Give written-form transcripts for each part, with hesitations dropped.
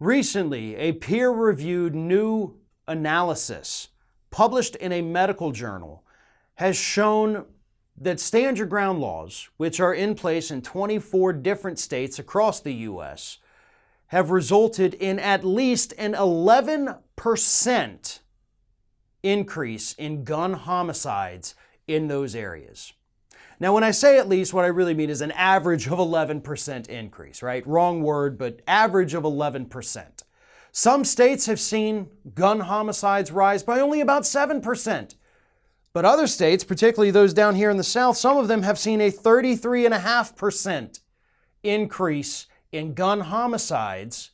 Recently, a peer-reviewed new analysis published in a medical journal has shown that stand your ground laws, which are in place in 24 different states across the U.S., have resulted in at least an 11% increase in gun homicides in those areas. Now, when I say at least, what I really mean is an average of 11% increase, right? Wrong word, but average of 11%. Some states have seen gun homicides rise by only about 7%. But other states, particularly those down here in the South, some of them have seen a 33.5% increase in gun homicides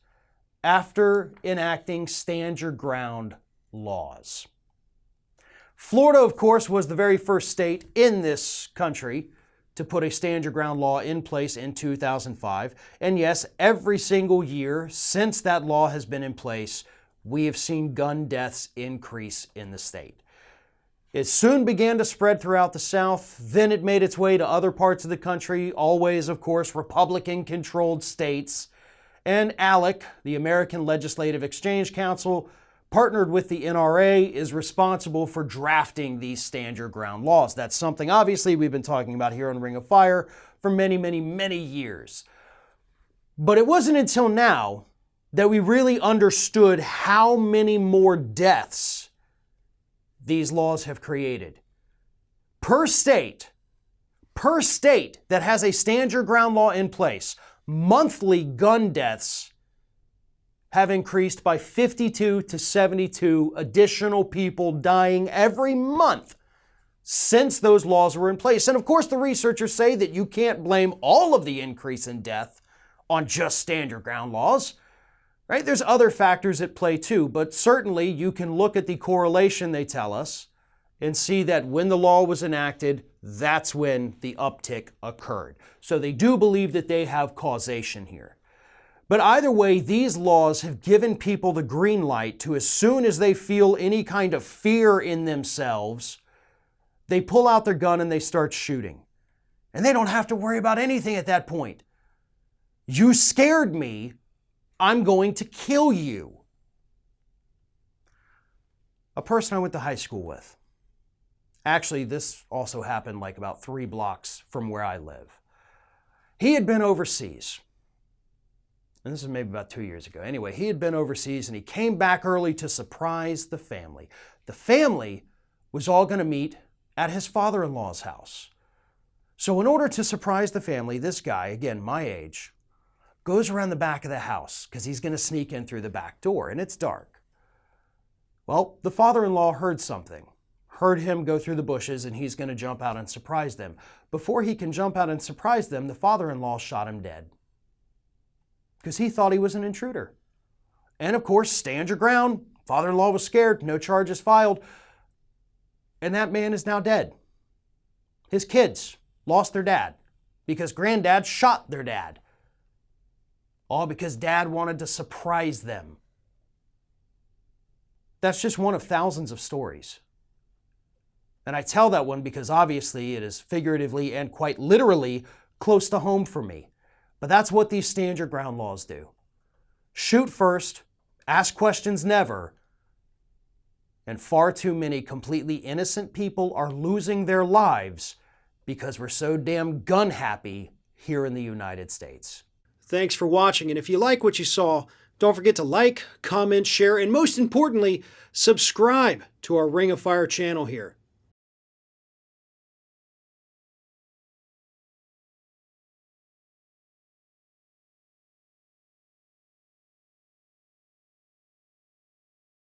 after enacting stand your ground laws. Florida, of course, was the very first state in this country to put a stand your ground law in place in 2005. And yes, every single year since that law has been in place, we have seen gun deaths increase in the state. It soon began to spread throughout the South, then it made its way to other parts of the country, always, of course, Republican-controlled states. And ALEC, the American Legislative Exchange Council, partnered with the NRA, is responsible for drafting these stand your ground laws. That's something, obviously, we've been talking about here on Ring of Fire for many, many, many years. But it wasn't until now that we really understood how many more deaths these laws have created. Per state that has a stand your ground law in place, monthly gun deaths have increased by 52 to 72 additional people dying every month since those laws were in place. And of course, the researchers say that you can't blame all of the increase in death on just stand your ground laws. Right? There's other factors at play too, but certainly you can look at the correlation they tell us and see that when the law was enacted, that's when the uptick occurred. So they do believe that they have causation here. But either way, these laws have given people the green light to, as soon as they feel any kind of fear in themselves, they pull out their gun and they start shooting. And they don't have to worry about anything at that point. You scared me. I'm going to kill you. A person I went to high school with. Actually, this also happened like about 3 blocks from where I live. He had been overseas. And this is maybe about 2 years ago. Anyway, he had been overseas and he came back early to surprise the family. The family was all going to meet at his father-in-law's house. So in order to surprise the family, this guy, again, my age, goes around the back of the house because he's going to sneak in through the back door, and it's dark. Well, the father-in-law heard something, heard him go through the bushes, and he's going to jump out and surprise them. Before he can jump out and surprise them, the father-in-law shot him dead because he thought he was an intruder. And of course, stand your ground. Father-in-law was scared, no charges filed, and that man is now dead. His kids lost their dad because granddad shot their dad. All because dad wanted to surprise them. That's just one of thousands of stories. And I tell that one because obviously it is figuratively and quite literally close to home for me. But that's what these stand your ground laws do. Shoot first, ask questions never, and far too many completely innocent people are losing their lives because we're so damn gun happy here in the United States. Thanks for watching, and if you like what you saw, don't forget to like, comment, share, and most importantly, subscribe to our Ring of Fire channel here.